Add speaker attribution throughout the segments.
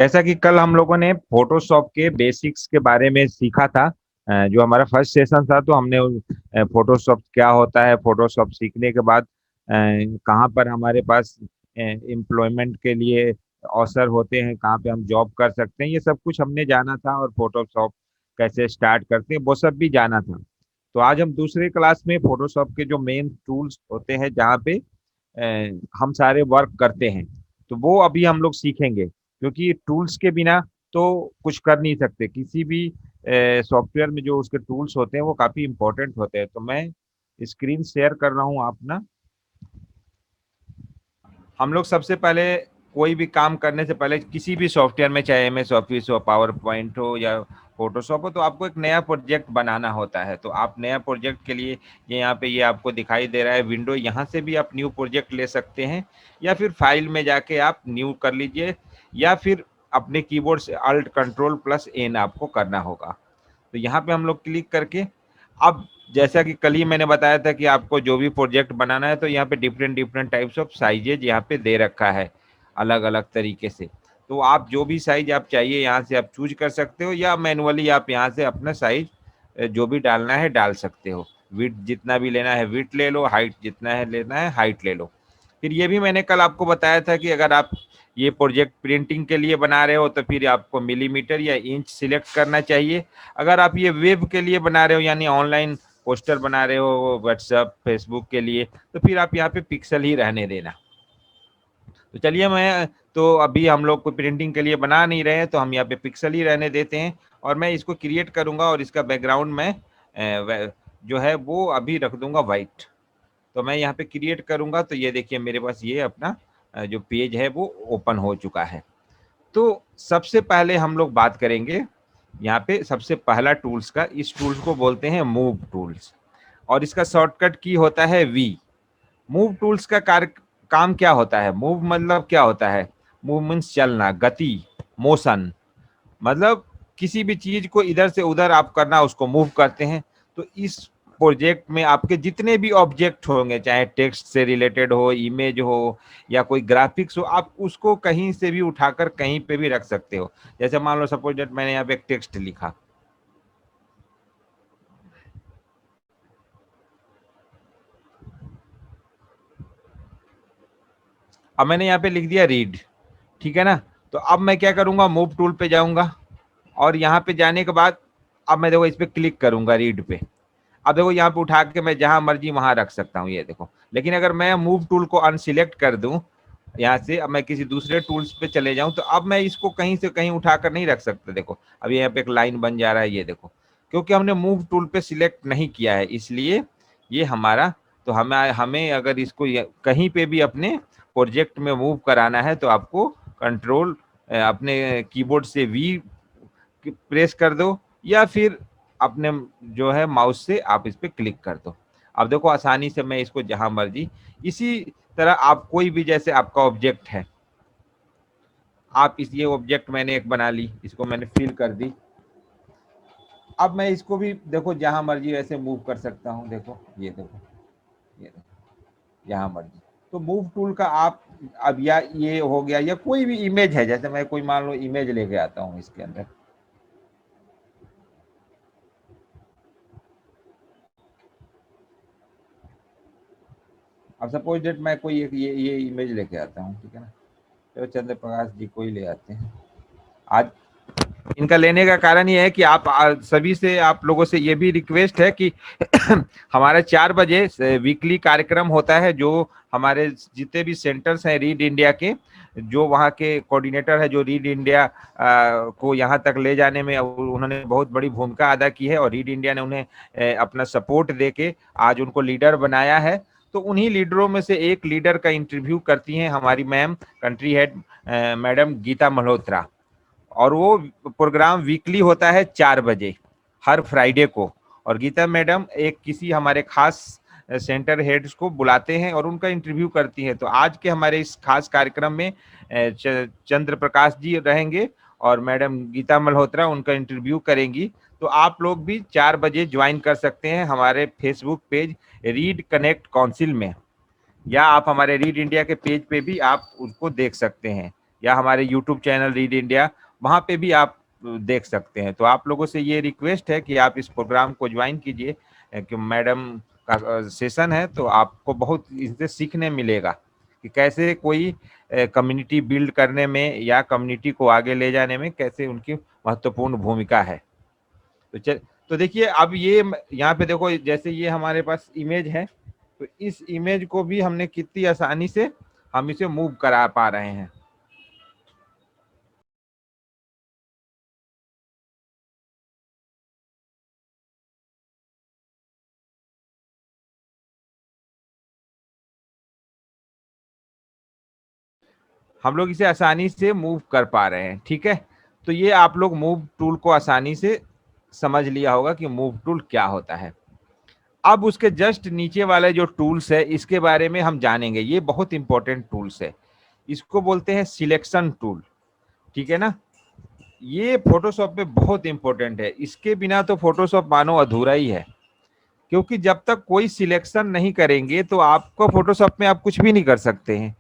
Speaker 1: जैसा कि कल हम लोगों ने फोटोशॉप के बेसिक्स के बारे में सीखा था। जो हमारा फर्स्ट सेशन था, तो हमने फोटोशॉप क्या होता है, फोटोशॉप सीखने के बाद कहाँ पर हमारे पास एम्प्लॉयमेंट के लिए अवसर होते हैं, कहाँ पे हम जॉब कर सकते हैं, ये सब कुछ हमने जाना था। और फोटोशॉप कैसे स्टार्ट करते हैं वो सब भी जाना था। तो आज हम दूसरे क्लास में फोटोशॉप के जो मेन टूल्स होते हैं, जहाँ पे हम सारे वर्क करते हैं, तो वो अभी हम लोग सीखेंगे। क्योंकि टूल्स के बिना तो कुछ कर नहीं सकते। किसी भी सॉफ्टवेयर में जो उसके टूल्स होते हैं वो काफी इंपॉर्टेंट होते हैं। तो मैं स्क्रीन शेयर कर रहा हूँ अपना। हम लोग सबसे पहले कोई भी काम करने से पहले किसी भी सॉफ्टवेयर में, चाहे MS ऑफिस हो, पावर पॉइंट हो या फोटोशॉप हो, तो आपको एक नया प्रोजेक्ट बनाना होता है। तो आप नया प्रोजेक्ट के लिए ये यहाँ पे ये आपको दिखाई दे रहा है विंडो, यहाँ से भी आप न्यू प्रोजेक्ट ले सकते हैं, या फिर फाइल में जाके आप न्यू कर लीजिए, या फिर अपने कीबोर्ड से Alt+Ctrl+N आपको करना होगा। तो यहाँ पे हम लोग क्लिक करके, अब जैसा कि कल ही मैंने बताया था कि आपको जो भी प्रोजेक्ट बनाना है, तो यहाँ पे different different types of sizes यहाँ पे दे रखा है अलग अलग तरीके से। तो आप जो भी साइज आप चाहिए यहाँ से आप चूज कर सकते हो, या मैनुअली आप यहाँ से अपना साइज जो भी डालना है डाल सकते हो। विड्थ जितना भी लेना है विड्थ ले लो, हाइट जितना है लेना है हाइट ले लो। फिर ये भी मैंने कल आपको बताया था कि अगर आप ये प्रोजेक्ट प्रिंटिंग के लिए बना रहे हो, तो फिर आपको मिलीमीटर या इंच सिलेक्ट करना चाहिए। अगर आप ये वेब के लिए बना रहे हो, यानी ऑनलाइन पोस्टर बना रहे हो व्हाट्सएप फेसबुक के लिए, तो फिर आप यहाँ पे पिक्सल ही रहने देना। तो चलिए, मैं तो अभी हम लोग को प्रिंटिंग के लिए बना नहीं रहे हैं, तो हम यहाँ पे पिक्सल ही रहने देते हैं। और मैं इसको क्रिएट करूंगा, और इसका बैकग्राउंड में जो है वो अभी रख दूंगा वाइट। तो मैं यहाँ पे क्रिएट करूंगा, तो ये देखिए मेरे पास ये अपना जो पेज है वो ओपन हो चुका है। तो सबसे पहले हम लोग बात करेंगे यहाँ पे, सबसे पहला टूल्स का, इस टूल्स को बोलते हैं मूव टूल्स, और इसका शॉर्टकट की होता है वी। मूव टूल्स का कार्य काम क्या होता है? मूव मतलब क्या होता है? मूव मीन्स चलना, गति, मोशन। मतलब किसी भी चीज को इधर से उधर आप करना, उसको मूव करते हैं। तो इस प्रोजेक्ट में आपके जितने भी ऑब्जेक्ट होंगे, चाहे टेक्स्ट से रिलेटेड हो, इमेज हो, या कोई ग्राफिक्स हो, आप उसको कहीं से भी उठाकर कहीं पे भी रख सकते हो। जैसे मान लो सपोज दैट मैंने यहाँ पे एक टेक्स्ट लिखा। अब मैंने यहाँ पे लिख दिया रीड, ठीक है ना। तो अब मैं क्या करूंगा, मूव टूल पे जाऊंगा, और यहाँ पे जाने के बाद अब मैं देखो इस पे क्लिक करूंगा रीड पे। अब देखो यहाँ पे उठा के मैं जहां मर्जी वहां रख सकता हूँ, ये देखो। लेकिन अगर मैं मूव टूल को अनसिलेक्ट कर दूं यहाँ से, अब मैं किसी दूसरे टूल्स पे चले जाऊं, तो अब मैं इसको कहीं से कहीं उठाकर नहीं रख सकता। देखो अब यहाँ पे एक लाइन बन जा रहा है, ये देखो, क्योंकि हमने मूव टूल पे सिलेक्ट नहीं किया है, इसलिए ये हमारा। तो हमें हमें अगर इसको कहीं पे भी अपने प्रोजेक्ट में मूव कराना है, तो आपको कंट्रोल अपने कीबोर्ड से वी प्रेस कर दो, या फिर अपने जो है माउस से आप इस पे क्लिक कर दो। अब देखो आसानी से मैं इसको जहां मर्जी, इसी तरह आप कोई भी, जैसे आपका ऑब्जेक्ट है, आप इस ये ऑब्जेक्ट मैंने एक बना ली, इसको मैंने फिल कर दी। अब मैं इसको भी देखो जहां मर्जी ऐसे मूव कर सकता हूं। देखो ये देखो, ये देखो, जहां मर्जी। तो मूव टूल का आप, अब या ये हो गया, या कोई भी इमेज है, जैसे मैं कोई मान लो इमेज लेके आता हूँ इसके अंदर। अब सपोज डेट मैं कोई एक ये इमेज लेके आता हूँ, ठीक है ना। चलो चंद्र प्रकाश जी को ही ले आते हैं आज। इनका लेने का कारण ये है कि आप सभी से, आप लोगों से ये भी रिक्वेस्ट है कि हमारा 4 बजे वीकली कार्यक्रम होता है, जो हमारे जितने भी सेंटर्स हैं रीड इंडिया के, जो वहाँ के कोऑर्डिनेटर है, जो रीड इंडिया को यहाँ तक ले जाने में उन्होंने बहुत बड़ी भूमिका अदा की है, और रीड इंडिया ने उन्हें अपना सपोर्ट दे के आज उनको लीडर बनाया है। तो उन्हीं लीडरों में से एक लीडर का इंटरव्यू करती हैं हमारी ma'am, country head madam Geeta Malhotra. और वो प्रोग्राम वीकली होता है 4 बजे हर फ्राइडे को। और गीता मैडम एक किसी हमारे खास सेंटर हेड्स को बुलाते हैं और उनका इंटरव्यू करती हैं। तो आज के हमारे इस खास कार्यक्रम में चंद्र प्रकाश जी रहेंगे, और मैडम गीता मल्होत्रा उनका इंटरव्यू करेंगी। तो आप लोग भी 4 बजे ज्वाइन कर सकते हैं हमारे Facebook page read connect council में, या आप हमारे रीड इंडिया के पेज पे भी आप उसको देख सकते हैं। या हमारे यूट्यूब चैनल रीड इंडिया, वहाँ पे भी आप देख सकते हैं। तो आप लोगों से ये रिक्वेस्ट है कि आप इस प्रोग्राम को ज्वाइन कीजिए, कि मैडम का सेशन है, तो आपको बहुत इससे सीखने मिलेगा कि कैसे कोई कम्युनिटी बिल्ड करने में या कम्युनिटी को आगे ले जाने में कैसे उनकी महत्वपूर्ण भूमिका है। तो तो देखिए अब ये यहाँ पे देखो, जैसे ये हमारे पास इमेज है, तो इस इमेज को भी हमने कितनी आसानी से हम इसे मूव करा पा रहे हैं। हम लोग इसे आसानी से मूव कर पा रहे हैं, ठीक है। तो ये आप लोग मूव टूल को आसानी से समझ लिया होगा कि मूव टूल क्या होता है। अब उसके जस्ट नीचे वाले जो टूल्स है, इसके बारे में हम जानेंगे। ये बहुत इंपॉर्टेंट टूल्स है, इसको बोलते हैं सिलेक्शन टूल, ठीक है ना। ये फोटोशॉप में बहुत इंपॉर्टेंट है, इसके बिना तो फोटोशॉप मानो अधूरा ही है। क्योंकि जब तक कोई सिलेक्शन नहीं करेंगे तो आपको फोटोशॉप में आप कुछ भी नहीं कर सकते हैं।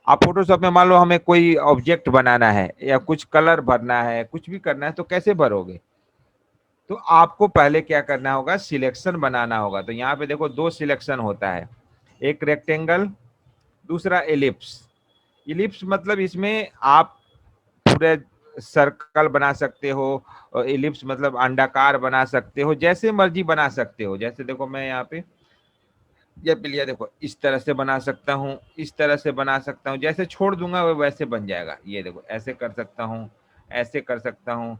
Speaker 1: आप फोटोशॉप में मान लो हमें कोई ऑब्जेक्ट बनाना है या कुछ कलर भरना है, कुछ भी करना है, तो कैसे भरोगे? तो आपको पहले क्या करना होगा, सिलेक्शन बनाना होगा। तो यहाँ पे देखो दो सिलेक्शन होता है, एक रेक्टेंगल, दूसरा एलिप्स। इलिप्स मतलब इसमें आप पूरे सर्कल बना सकते हो, और एलिप्स मतलब अंडाकार बना सकते हो, जैसे मर्जी बना सकते हो। जैसे देखो मैं यहाँ पे ये पिलिया देखो इस तरह से बना सकता हूँ, इस तरह से बना सकता हूँ, जैसे छोड़ दूंगा वो वैसे बन जाएगा। ये देखो ऐसे कर सकता हूँ, ऐसे कर सकता हूँ,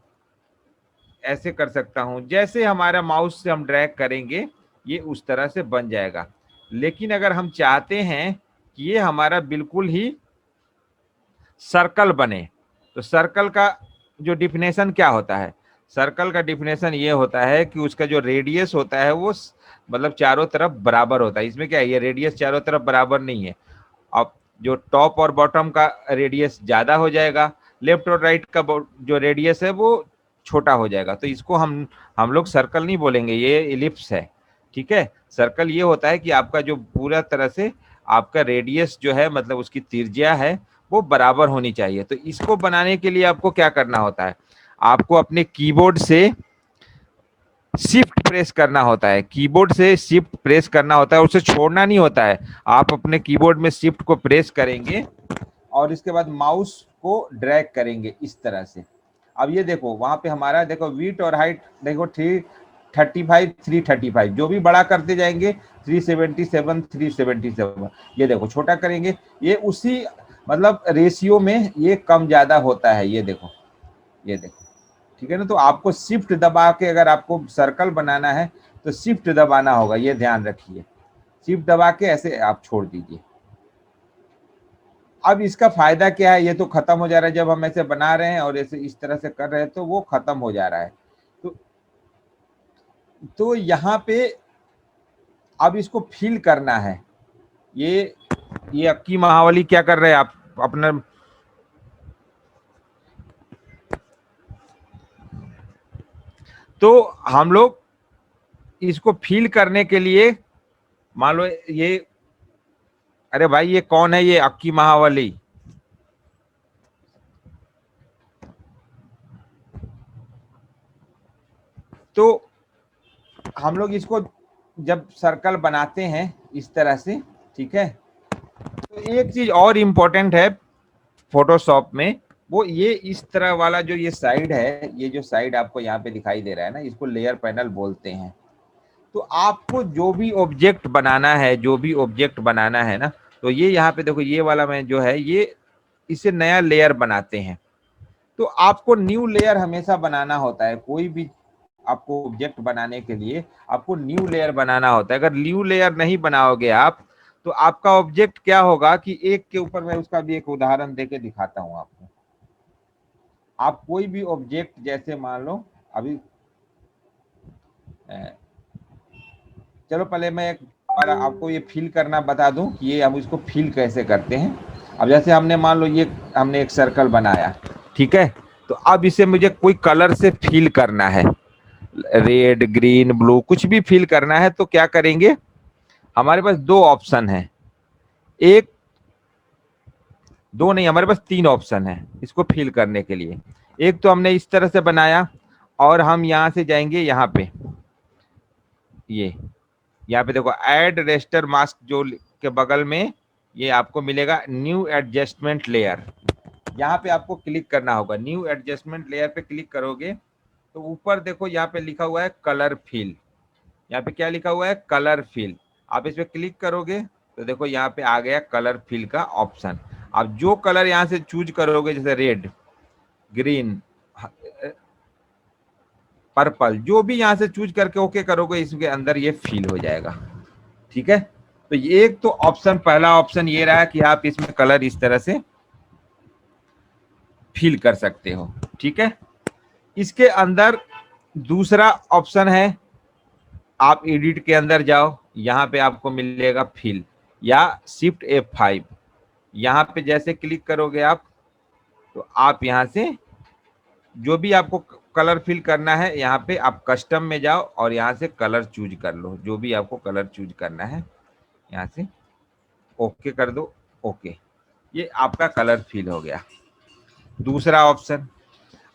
Speaker 1: ऐसे कर सकता हूँ, जैसे हमारा माउस से हम ड्रैग करेंगे ये उस तरह से बन जाएगा। लेकिन अगर हम चाहते हैं कि ये हमारा बिल्कुल ही सर्कल बने, तो सर्कल का जो डिफिनेशन क्या होता है, सर्कल का डिफिनेशन ये होता है कि उसका जो रेडियस होता है वो मतलब चारों तरफ बराबर होता है। इसमें क्या है, ये रेडियस चारों तरफ बराबर नहीं है। अब जो टॉप और बॉटम का रेडियस ज्यादा हो जाएगा, लेफ्ट और राइट का जो रेडियस है वो छोटा हो जाएगा। तो इसको हम लोग सर्कल नहीं बोलेंगे, ये इलिप्स है, ठीक है। सर्कल ये होता है कि आपका जो पूरा तरह से आपका रेडियस जो है, मतलब उसकी त्रिज्या है, वो बराबर होनी चाहिए। तो इसको बनाने के लिए आपको क्या करना होता है, आपको अपने कीबोर्ड से शिफ्ट प्रेस करना होता है, कीबोर्ड से शिफ्ट प्रेस करना होता है, उसे छोड़ना नहीं होता है। आप अपने कीबोर्ड में शिफ्ट को प्रेस करेंगे और इसके बाद माउस को ड्रैग करेंगे इस तरह से। अब ये देखो वहां पे हमारा देखो विड्थ और हाइट देखो 335 335, जो भी बड़ा करते जाएंगे 377 377, ये देखो छोटा करेंगे ये उसी मतलब रेशियो में ये कम ज्यादा होता है। ये देखो, ये देखो, ठीक है ना। तो आपको शिफ्ट दबा के अगर आपको सर्कल बनाना है तो शिफ्ट दबाना होगा, ये ध्यान रखिए। शिफ्ट दबा के ऐसे आप छोड़ दीजिए। अब इसका फायदा क्या है, ये तो खत्म हो जा रहा है जब हम ऐसे बना रहे हैं और ऐसे इस तरह से कर रहे हैं तो वो खत्म हो जा रहा है। तो यहाँ पे अब इसको फिल करना है। ये अक्की महावली क्या कर रहे हैं आप अपना, तो हम लोग इसको फिल करने के लिए मान लो ये, अरे भाई ये कौन है, ये अक्की महावली। तो हम लोग इसको जब सर्कल बनाते हैं इस तरह से, ठीक है। तो एक चीज और इम्पोर्टेंट है फोटोशॉप में, वो ये इस तरह वाला जो ये साइड है, ये जो साइड आपको यहाँ पे दिखाई दे रहा है ना, इसको लेयर पैनल बोलते हैं। तो आपको जो भी ऑब्जेक्ट बनाना है, जो भी ऑब्जेक्ट बनाना है ना, तो ये यहाँ पे देखो ये वाला में जो है ये इसे नया लेयर बनाते हैं। तो आपको न्यू लेयर हमेशा बनाना होता है, कोई भी आपको ऑब्जेक्ट बनाने के लिए आपको न्यू लेयर बनाना होता है। अगर न्यू लेयर नहीं बनाओगे आप, तो आपका ऑब्जेक्ट क्या होगा कि एक के ऊपर, मैं उसका भी एक उदाहरण देके दिखाता हूं आपको। आप कोई भी ऑब्जेक्ट जैसे मान लो अभी चलो पहले मैं एक बार आपको ये फिल करना बता दूं कि ये हम इसको फिल कैसे करते हैं। अब जैसे हमने मान लो ये हमने एक सर्कल बनाया, ठीक है। तो अब इसे मुझे कोई कलर से फिल करना है, रेड ग्रीन ब्लू कुछ भी फिल करना है, तो क्या करेंगे, हमारे पास दो ऑप्शन है। एक दो नहीं, हमारे पास तीन ऑप्शन है इसको फिल करने के लिए। एक तो हमने इस तरह से बनाया, और हम यहाँ से जाएंगे यहाँ पे, ये यहाँ पे देखो ऐड रेस्टर मास्क जो के बगल में ये आपको मिलेगा न्यू एडजस्टमेंट लेयर। यहाँ पे आपको क्लिक करना होगा, न्यू एडजस्टमेंट लेयर पे क्लिक करोगे तो ऊपर देखो यहाँ पे लिखा हुआ है कलर फिल। यहाँ पे क्या लिखा हुआ है, कलर फिल। आप इस पे क्लिक करोगे तो देखो यहाँ पे आ गया कलर फिल का ऑप्शन। आप जो कलर यहाँ से चूज करोगे, जैसे रेड, ग्रीन, पर्पल, जो भी यहाँ से चूज करके ओके करोगे, इसके अंदर ये फिल हो जाएगा। ठीक है, तो ये एक तो ऑप्शन, पहला ऑप्शन ये रहा कि आप इसमें कलर इस तरह से फिल कर सकते हो। ठीक है, इसके अंदर दूसरा ऑप्शन है, आप एडिट के अंदर जाओ, यहाँ पे आपको मिलेगा फिल या शिफ्ट F5। यहाँ पे जैसे क्लिक करोगे आप, तो आप यहाँ से जो भी आपको कलर फिल करना है, यहाँ पे आप कस्टम में जाओ और यहाँ से कलर चूज कर लो, जो भी आपको कलर चूज करना है यहाँ से ओके कर दो। ओके, ये आपका कलर फिल हो गया, दूसरा ऑप्शन।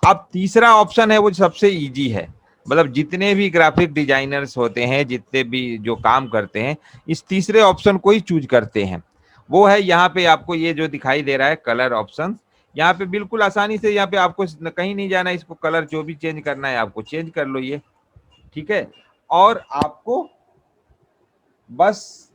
Speaker 1: अब तीसरा ऑप्शन है, वो सबसे इजी है, मतलब जितने भी ग्राफिक डिजाइनर्स होते हैं, जितने भी जो काम करते हैं, इस तीसरे ऑप्शन को ही चूज करते हैं। वो है यहाँ पे आपको ये जो दिखाई दे रहा है कलर ऑप्शन, यहाँ पे बिल्कुल आसानी से, यहाँ पे आपको कहीं नहीं जाना, इसको कलर जो भी चेंज करना है आपको चेंज कर लो ये। ठीक है, और आपको बस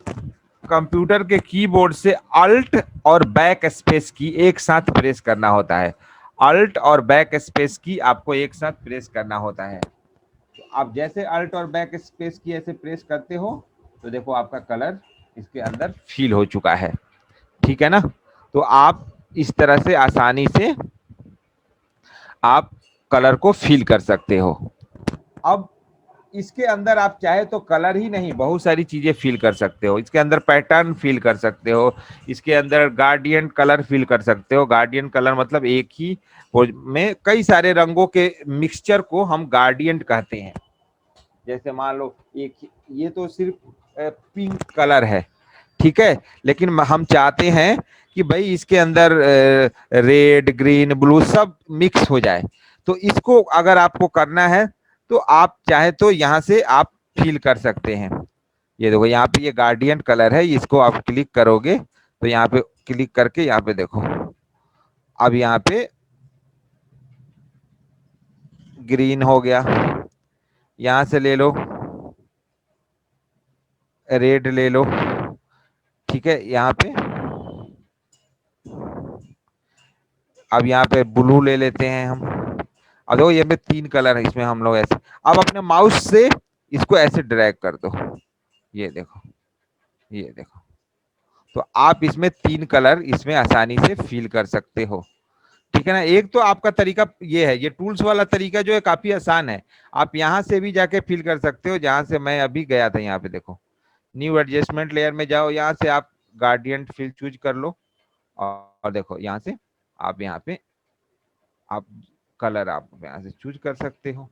Speaker 1: कंप्यूटर के कीबोर्ड से अल्ट और बैक स्पेस की एक साथ प्रेस करना होता है। अल्ट और बैक स्पेस की आपको एक साथ प्रेस करना होता है। तो आप जैसे अल्ट और बैक स्पेस की ऐसे प्रेस करते हो तो देखो आपका कलर इसके अंदर फिल हो चुका है। ठीक है ना, तो आप इस तरह से आसानी से आप कलर को फिल कर सकते हो। अब इसके अंदर आप चाहे तो कलर ही नहीं, बहुत सारी चीजें फिल कर सकते हो। इसके अंदर पैटर्न फिल कर सकते हो, इसके अंदर गार्डियन कलर फिल कर सकते हो। गार्डियन कलर मतलब एक ही में कई सारे रंगों के मिक्सचर को हम गार्डियन कहते हैं। जैसे मान लो एक, ये तो सिर्फ पिंक कलर है, ठीक है, लेकिन हम चाहते हैं कि भाई इसके अंदर रेड, ग्रीन, ब्लू सब मिक्स हो जाए। तो इसको अगर आपको करना है तो आप चाहे तो यहाँ से आप फिल कर सकते हैं। ये देखो यहाँ पे ये गार्डियन कलर है, इसको आप क्लिक करोगे तो यहाँ पे क्लिक करके यहाँ पे देखो, अब यहाँ पे ग्रीन हो गया, यहाँ से ले लो, रेड ले लो, ठीक है, यहाँ पे अब यहाँ पे ब्लू ले लेते हैं हम। अब देखो ये में तीन कलर है, इसमें हम लोग ऐसे, अब अपने माउस से इसको ऐसे ड्रैग कर दो, ये देखो, ये देखो, तो आप इसमें तीन कलर इसमें आसानी से फिल कर सकते हो। ठीक है ना, एक तो आपका तरीका ये है, ये टूल्स वाला तरीका जो है काफी आसान है। आप यहाँ से भी जाके फिल कर सकते हो, जहां से मैं अभी गया था। यहाँ पे देखो न्यू एडजस्टमेंट लेयर में जाओ, यहाँ से आप गार्डियन फिल चूज कर लो, और देखो यहाँ से आप यहाँ पे आप कलर आप यहाँ से चूज कर सकते हो।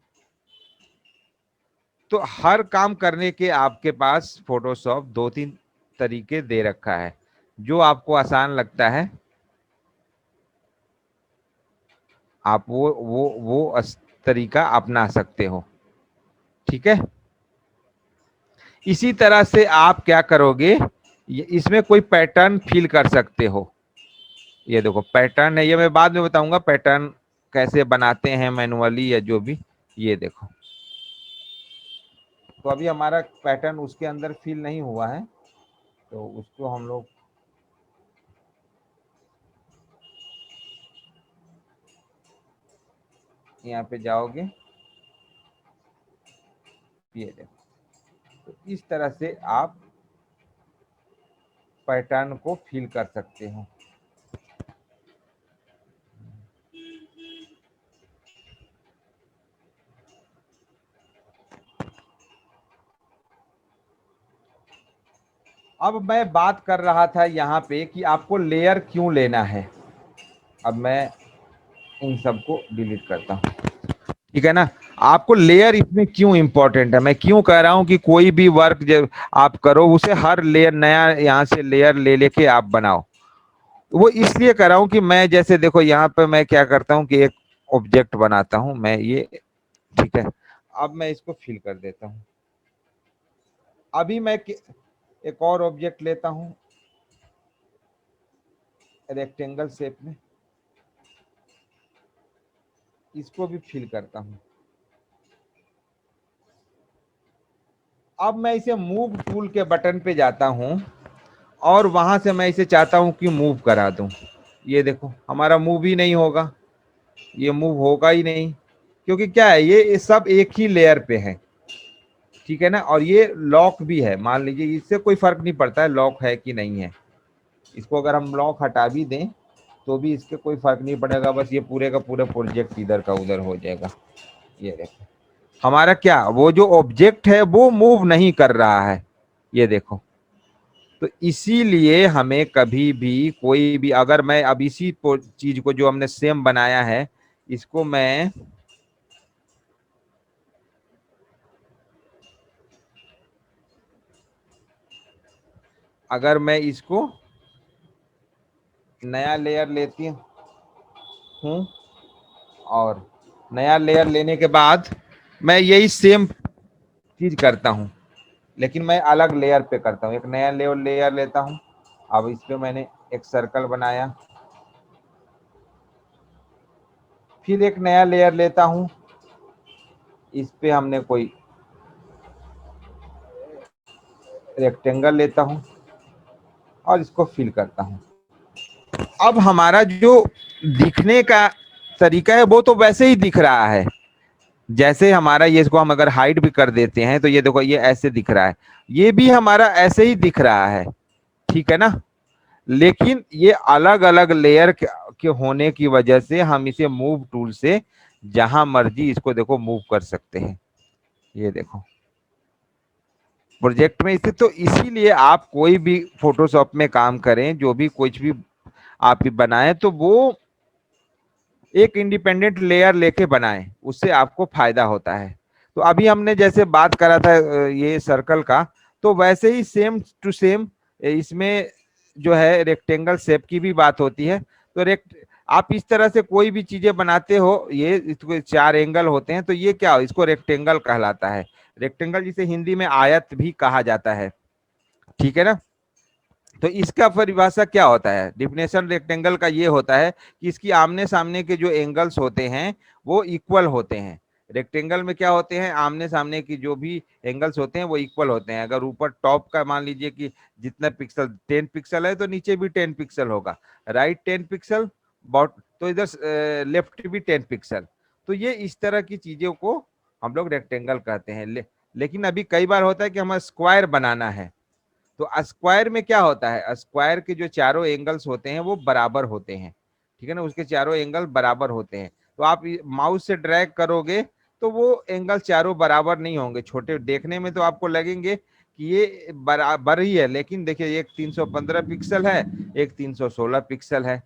Speaker 1: तो हर काम करने के आपके पास फोटोशॉप दो तीन तरीके दे रखा है, जो आपको आसान लगता है आप वो तरीका अपना सकते हो। ठीक है, इसी तरह से आप क्या करोगे, इसमें कोई पैटर्न फिल कर सकते हो। ये देखो पैटर्न है, ये मैं बाद में बताऊंगा पैटर्न कैसे बनाते हैं मैनुअली या जो भी। ये देखो, तो अभी हमारा पैटर्न उसके अंदर फिल नहीं हुआ है, तो उसको हम लोग यहाँ पे जाओगे, ये देखो, तो इस तरह से आप पैटर्न को फिल कर सकते हो। अब मैं बात कर रहा था यहाँ पे कि आपको लेयर क्यों लेना है। अब मैं इन सबको डिलीट करता हूँ। ठीक है ना, आपको लेयर इसमें क्यों इंपॉर्टेंट है, मैं क्यों कह रहा हूँ कि कोई भी वर्क जब आप करो उसे हर लेयर नया यहाँ से लेयर ले लेके आप बनाओ। वो इसलिए कर रहा हूँ कि मैं जैसे देखो यहाँ पे मैं क्या करता हूँ कि एक ऑब्जेक्ट बनाता हूँ मैं ये, ठीक है। अब मैं इसको फिल कर देता हूँ। अभी मैं एक और ऑब्जेक्ट लेता हूँ रेक्टेंगल शेप में, इसको भी फिल करता हूँ। अब मैं इसे मूव टूल के बटन पे जाता हूँ और वहां से मैं इसे चाहता हूँ कि मूव करा दूं। ये देखो हमारा मूव ही नहीं होगा, ये मूव होगा ही नहीं, क्योंकि क्या है ये सब एक ही लेयर पे है, ठीक है ना। और ये लॉक भी है, मान लीजिए इससे कोई फर्क नहीं पड़ता है लॉक है कि नहीं है। इसको अगर हम लॉक हटा भी दें तो भी इसके कोई फर्क नहीं पड़ेगा, बस ये पूरे का पूरा प्रोजेक्ट इधर का उधर हो जाएगा। ये देखो हमारा क्या वो जो ऑब्जेक्ट है वो मूव नहीं कर रहा है, ये देखो। तो इसीलिए हमें कभी भी कोई भी, अगर मैं अब इसी चीज को जो हमने सेम बनाया है इसको मैं अगर मैं इसको नया लेयर लेती हूँ और नया लेयर लेने के बाद मैं यही सेम चीज करता हूँ, लेकिन मैं अलग लेयर पे करता हूँ। एक नया लेयर लेता हूँ। अब इस पे मैंने एक सर्कल बनाया, फिर एक नया लेयर लेता हूँ, इस पे हमने कोई रेक्टेंगल लेता हूँ और इसको फिल करता हूँ। अब हमारा जो दिखने का तरीका है वो तो वैसे ही दिख रहा है, जैसे हमारा ये, इसको हम अगर हाइड भी कर देते हैं तो ये देखो ये ऐसे दिख रहा है, ये भी हमारा ऐसे ही दिख रहा है, ठीक है ना। लेकिन ये अलग अलग लेयर के होने की वजह से हम इसे मूव टूल से जहां मर्जी इसको देखो मूव कर सकते हैं। ये देखो प्रोजेक्ट में इसे, तो इसीलिए आप कोई भी फोटोशॉप में काम करें, जो भी कुछ भी आप बनाएं तो वो एक इंडिपेंडेंट लेयर लेके बनाएं, उससे आपको फायदा होता है। तो अभी हमने जैसे बात करा था ये सर्कल का, तो वैसे ही सेम टू सेम इसमें जो है रेक्टेंगल शेप की भी बात होती है। तो आप इस तरह से कोई भी चीजें बनाते हो, ये इसको 4 एंगल होते हैं तो ये क्या हो, इसको रेक्टेंगल कहलाता है। रेक्टेंगल जिसे हिंदी में आयत भी कहा जाता है, ठीक है ना। तो इसका परिभाषा क्या होता है, डिफिनेशन रेक्टेंगल का ये होता है कि इसकी आमने सामने के जो एंगल्स होते हैं वो इक्वल होते हैं। रेक्टेंगल में क्या होते हैं, आमने सामने की जो भी एंगल्स होते हैं वो इक्वल होते हैं। अगर ऊपर टॉप का मान लीजिए कि जितना पिक्सल 10 पिक्सल है तो नीचे भी 10 पिक्सल होगा, राइट 10 पिक्सल, बॉट तो इधर लेफ्ट भी 10 पिक्सल। तो ये इस तरह की चीजों को हम लोग रेक्टेंगल कहते हैं। लेकिन अभी कई बार होता है कि हमें स्क्वायर बनाना है, तो स्क्वायर में क्या होता है, स्क्वायर के जो चारों एंगल्स होते हैं वो बराबर होते हैं, ठीक है ना, उसके चारों एंगल बराबर होते हैं। तो आप माउस से ड्रैग करोगे तो वो एंगल चारों बराबर नहीं होंगे, छोटे देखने में तो आपको लगेंगे कि ये बराबर ही है, लेकिन देखिए एक 315 पिक्सल है, एक 316 पिक्सल है,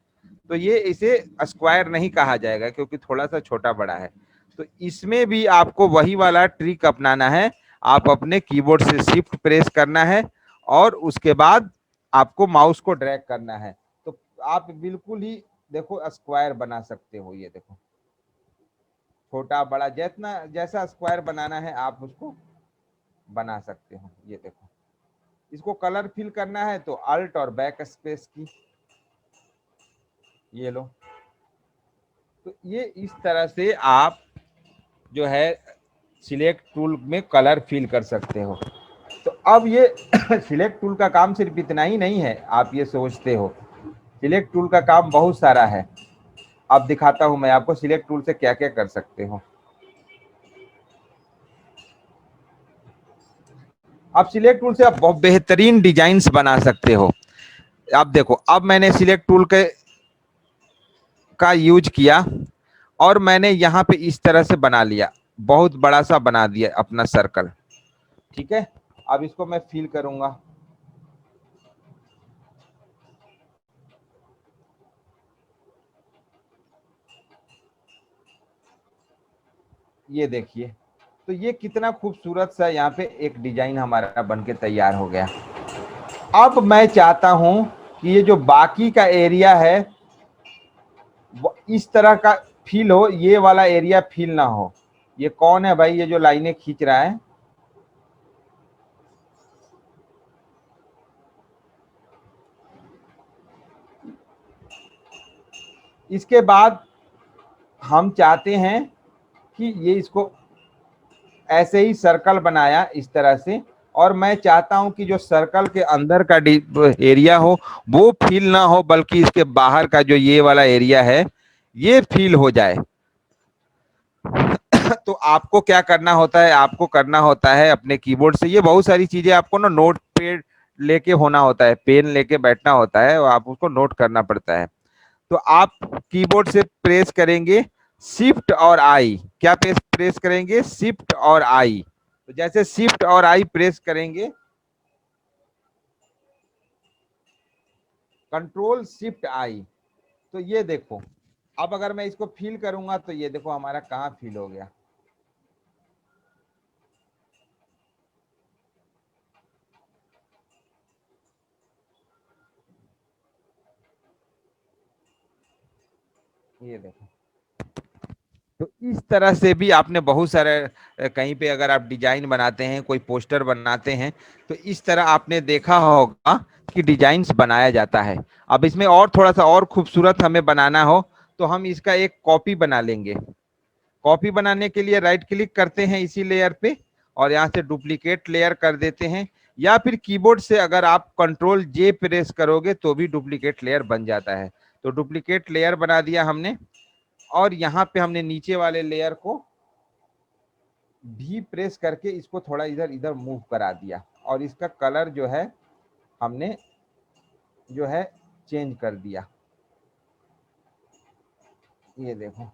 Speaker 1: तो ये इसे स्क्वायर नहीं कहा जाएगा क्योंकि थोड़ा सा छोटा बड़ा है। तो इसमें भी आपको वही वाला ट्रिक अपनाना है, आप अपने कीबोर्ड से शिफ्ट प्रेस करना है और उसके बाद आपको माउस को ड्रैग करना है, तो आप बिल्कुल ही देखो स्क्वायर बना सकते हो। ये देखो छोटा बड़ा जितना जैसा स्क्वायर बनाना है आप उसको बना सकते हो। ये देखो इसको कलर फिल करना है तो अल्ट और बैक स्पेस की, ये लो। तो ये इस तरह से आप जो है सिलेक्ट टूल में कलर फिल कर सकते हो। तो अब ये सिलेक्ट टूल का काम सिर्फ इतना ही नहीं है, आप ये सोचते हो, सिलेक्ट टूल का काम बहुत सारा है। अब दिखाता हूं मैं आपको सिलेक्ट टूल से क्या क्या कर सकते हो। आप सिलेक्ट टूल से आप बहुत बेहतरीन डिजाइन्स बना सकते हो। आप देखो अब मैंने सिलेक्ट टूल के का यूज किया और मैंने यहाँ पे इस तरह से बना लिया, बहुत बड़ा सा बना दिया अपना सर्कल, ठीक है। अब इसको मैं फिल करूंगा, ये देखिए। तो ये कितना खूबसूरत सा यहाँ पे एक डिजाइन हमारा बन के तैयार हो गया। अब मैं चाहता हूं कि ये जो बाकी का एरिया है वो इस तरह का फील हो, ये वाला एरिया फील ना हो। ये कौन है भाई ये जो लाइनें खींच रहा है? इसके बाद हम चाहते हैं कि ये इसको ऐसे ही सर्कल बनाया इस तरह से, और मैं चाहता हूं कि जो सर्कल के अंदर का एरिया हो वो फील ना हो, बल्कि इसके बाहर का जो ये वाला एरिया है ये फील हो जाए। तो आपको क्या करना होता है, आपको करना होता है अपने कीबोर्ड से, ये बहुत सारी चीजें आपको ना नोट पे लेके होना होता है, पेन लेके बैठना होता है और आप उसको नोट करना पड़ता है। तो आप कीबोर्ड से प्रेस करेंगे शिफ्ट और आई। क्या प्रेस प्रेस करेंगे? शिफ्ट और आई। तो जैसे शिफ्ट और आई प्रेस करेंगे, कंट्रोल शिफ्ट आई, तो ये देखो, अब अगर मैं इसको फील करूंगा तो ये देखो हमारा कहाँ फील हो गया। ये देखो, तो इस तरह से भी आपने बहुत सारे कहीं पे अगर आप डिजाइन बनाते हैं, कोई पोस्टर बनाते हैं, तो इस तरह आपने देखा होगा कि डिजाइन्स बनाया जाता है। अब इसमें और थोड़ा सा और खूबसूरत हमें बनाना हो तो हम इसका एक कॉपी बना लेंगे। कॉपी बनाने के लिए राइट क्लिक करते हैं इसी लेयर पे और यहाँ से डुप्लीकेट लेयर कर देते हैं, या फिर कीबोर्ड से अगर आप कंट्रोल जे प्रेस करोगे तो भी डुप्लीकेट लेयर बन जाता है। तो डुप्लीकेट लेयर बना दिया हमने, और यहाँ पे हमने नीचे वाले लेयर को भी प्रेस करके इसको थोड़ा इधर इधर मूव करा दिया, और इसका कलर जो है हमने जो है चेंज कर दिया। ये देखो,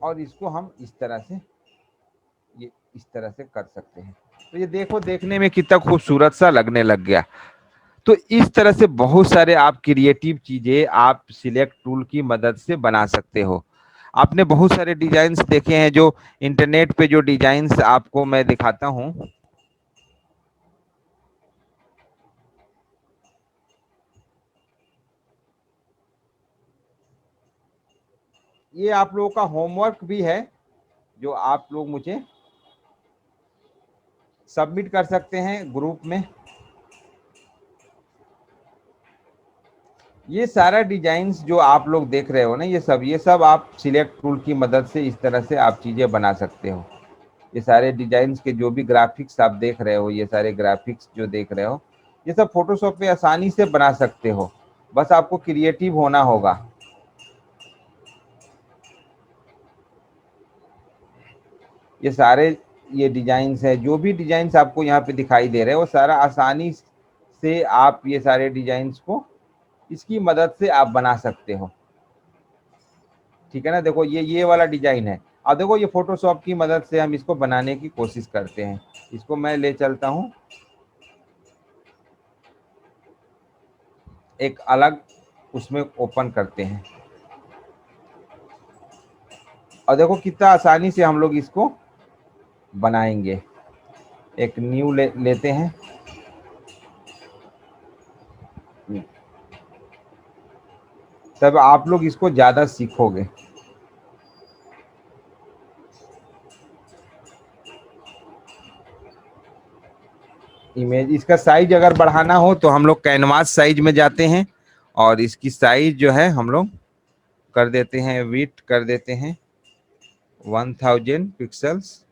Speaker 1: और इसको हम इस तरह से, ये इस तरह से कर सकते हैं। तो ये देखो देखने में कितना खूबसूरत सा लगने लग गया। तो इस तरह से बहुत सारे आप क्रिएटिव चीजें आप सिलेक्ट टूल की मदद से बना सकते हो। आपने बहुत सारे डिजाइन्स देखे हैं, जो इंटरनेट पे जो डिजाइन्स आपको मैं दिखाता हूँ। ये आप लोगों का होमवर्क भी है जो आप लोग मुझे सबमिट कर सकते हैं ग्रुप में। ये सारा डिजाइन्स जो आप लोग देख रहे हो ना, ये सब आप सिलेक्ट टूल की मदद से इस तरह से आप चीजें बना सकते हो। ये सारे डिजाइन्स के जो भी ग्राफिक्स आप देख रहे हो, ये सारे ग्राफिक्स जो देख रहे हो, ये सब फोटोशॉप पे आसानी से बना सकते हो, बस आपको क्रिएटिव होना होगा। ये सारे ये डिजाइन्स है, जो भी डिजाइन्स आपको यहाँ पे दिखाई दे रहे हैं वो सारा आसानी से आप ये सारे डिजाइन्स को इसकी मदद से आप बना सकते हो। ठीक है ना? देखो ये वाला डिजाइन है। अब देखो ये फोटोशॉप की मदद से हम इसको बनाने की कोशिश करते हैं। इसको मैं ले चलता हूँ एक अलग उसमें, ओपन करते हैं, और देखो कितना आसानी से हम लोग इसको बनाएंगे। एक न्यू लेते हैं, तब आप लोग इसको ज्यादा सीखोगे। इमेज, इसका साइज अगर बढ़ाना हो तो हम लोग कैनवास साइज में जाते हैं, और इसकी साइज जो है हम लोग कर देते हैं, विड्थ कर देते हैं 1000 पिक्सल्स,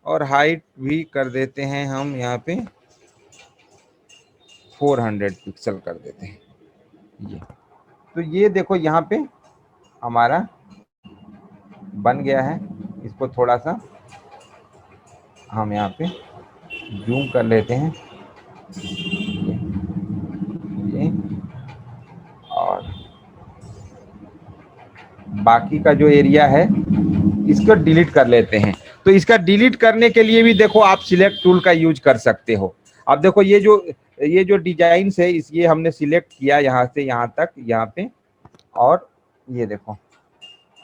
Speaker 1: और हाइट भी कर देते हैं हम यहाँ पे 400 पिक्सल कर देते हैं। ये तो ये देखो यहाँ पे हमारा बन गया है। इसको थोड़ा सा हम यहाँ पे जूम कर लेते हैं, ये, और बाकी का जो एरिया है इसको डिलीट कर लेते हैं। तो इसका डिलीट करने के लिए भी देखो आप सिलेक्ट टूल का यूज कर सकते हो। अब देखो ये जो डिजाइन है इस ये हमने सिलेक्ट किया यहाँ से यहाँ तक, यहाँ पे, और ये देखो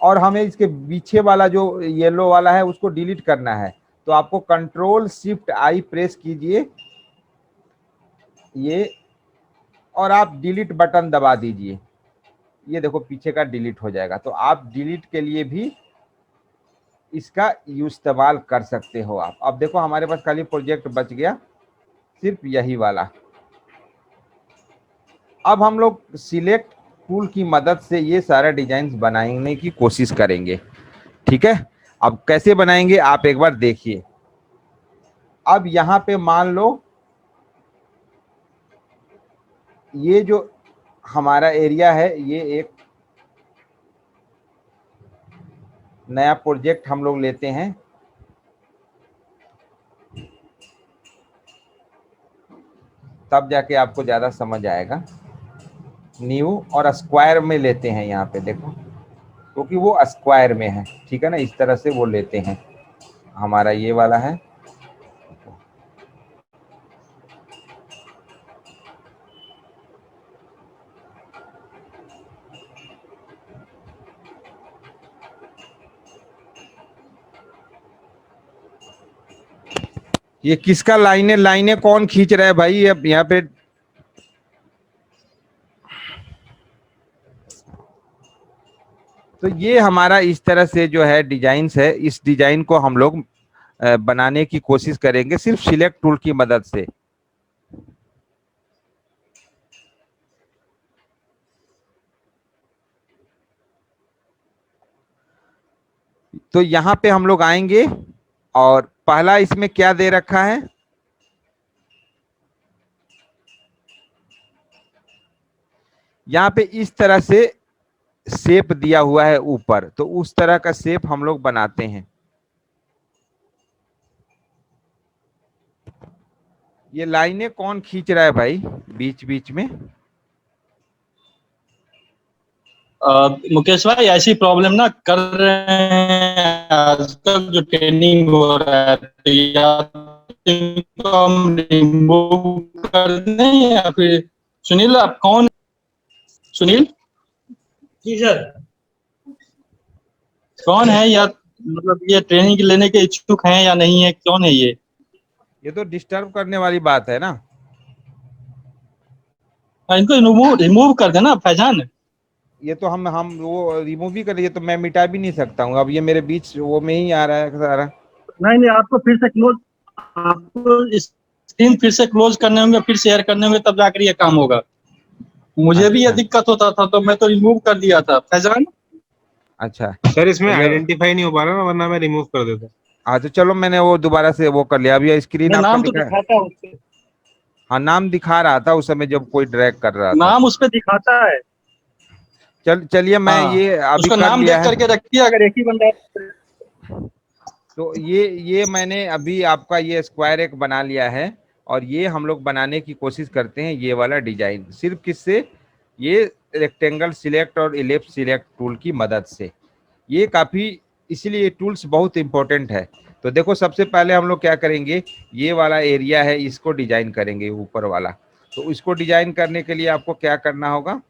Speaker 1: और हमें इसके पीछे वाला जो येलो वाला है उसको डिलीट करना है, तो आपको कंट्रोल शिफ्ट आई प्रेस कीजिए ये, और आप डिलीट बटन दबा दीजिए। ये देखो पीछे का डिलीट हो जाएगा। तो आप डिलीट के लिए भी इसका इस्तेमाल कर सकते हो आप। अब देखो हमारे पास खाली प्रोजेक्ट बच गया सिर्फ यही वाला। अब हम लोग सिलेक्ट टूल की मदद से ये सारा डिजाइन बनाने की कोशिश करेंगे, ठीक है। अब कैसे बनाएंगे आप एक बार देखिए। अब यहां पे मान लो ये जो हमारा एरिया है, ये एक नया प्रोजेक्ट हम लोग लेते हैं। तब जाके आपको ज्यादा समझ आएगा। न्यू और स्क्वायर में लेते हैं यहाँ पे देखो, क्योंकि वो स्क्वायर में है, ठीक है ना। इस तरह से वो लेते हैं। हमारा ये वाला है। ये किसका लाइनें लाइनें कौन खींच रहा है भाई अब यहाँ पे? तो ये हमारा इस तरह से जो है डिजाइन्स है, इस डिजाइन को हम लोग बनाने की कोशिश करेंगे सिर्फ सिलेक्ट टूल की मदद से। तो यहाँ पे हम लोग आएंगे और पहला इसमें क्या दे रखा है, यहाँ पे इस तरह से शेप दिया हुआ है ऊपर, तो उस तरह का शेप हम लोग बनाते हैं। ये लाइनें कौन खींच रहा है भाई बीच बीच में?
Speaker 2: मुकेश भाई ऐसी प्रॉब्लम ना कर रहे हैं आजकल जो ट्रेनिंग हो रहा है, तो या तो इनको हम रिमूव कर दें या फिर सुनील आप कौन? सुनील
Speaker 3: जी सर।
Speaker 2: कौन है, या मतलब ये ट्रेनिंग लेने के इच्छुक हैं या नहीं है, कौन है
Speaker 1: ये तो डिस्टर्ब करने वाली बात है ना।
Speaker 2: इनको रिमूव रिमूव कर देना फैजान।
Speaker 1: ये तो हम वो रिमूव भी कर, ये तो मैं मिटा भी नहीं सकता हूँ। अब ये मेरे बीच वो में ही आ रहा है सारा।
Speaker 2: नहीं नहीं, आपको फिर से क्लोज, आपको स्क्रीन फिर से क्लोज करने होंगे, फिर शेयर करने होंगे, तब जाकर ये काम होगा। मुझे भी ये
Speaker 1: अच्छा
Speaker 2: दिक्कत होता था, तो मैं तो रिमूव कर दिया था फैजान।
Speaker 1: अच्छा।
Speaker 3: सर इसमें
Speaker 1: चलिए,
Speaker 3: आइडेंटिफाई नहीं हो पा रहा ना, वरना मैं रिमूव कर देता।
Speaker 1: हाँ तो चलो मैंने वो दोबारा से वो कर लिया। अभी ये स्क्रीन
Speaker 2: नहीं,
Speaker 1: आपका
Speaker 2: नाम तो
Speaker 1: दिखा है?
Speaker 2: दिखाता है उसपे,
Speaker 1: हाँ नाम दिखा रहा था उस समय जब कोई ड्रैग कर रहा था।
Speaker 2: नाम उस पे दिखाता है।
Speaker 1: चलिए मैं
Speaker 2: हाँ,
Speaker 1: ये अभी
Speaker 2: उसका
Speaker 1: कर
Speaker 2: नाम
Speaker 1: लिया
Speaker 2: देख
Speaker 1: है।
Speaker 2: करके रखिए, अगर एक ही बंदा।
Speaker 1: तो ये मैंने अभी आपका ये स्क्वायर एक बना लिया है, और ये हम लोग बनाने की कोशिश करते हैं ये वाला डिजाइन सिर्फ किससे, ये रेक्टेंगल सिलेक्ट और इलिप्स सिलेक्ट टूल की मदद से। ये काफी, इसीलिए ये टूल्स बहुत इंपॉर्टेंट है। तो देखो सबसे पहले हम लोग क्या करेंगे, ये वाला एरिया है इसको डिजाइन करेंगे ऊपर वाला। तो इसको डिजाइन करने के लिए आपको क्या करना होगा,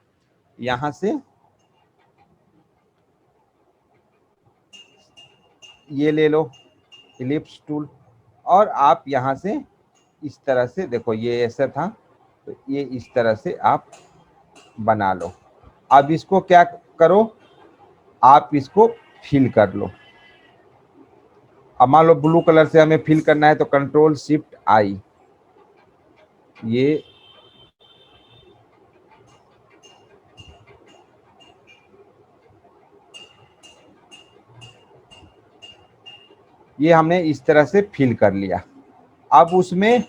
Speaker 1: यहाँ से ये ले लो इलिप्स टूल, और आप यहाँ से इस तरह से देखो, ये ऐसा था तो ये इस तरह से आप बना लो। अब इसको क्या करो, आप इसको फिल कर लो। अब मान लो ब्लू कलर से हमें फिल करना है, तो कंट्रोल शिफ्ट आई, ये हमने इस तरह से फिल कर लिया। अब उसमें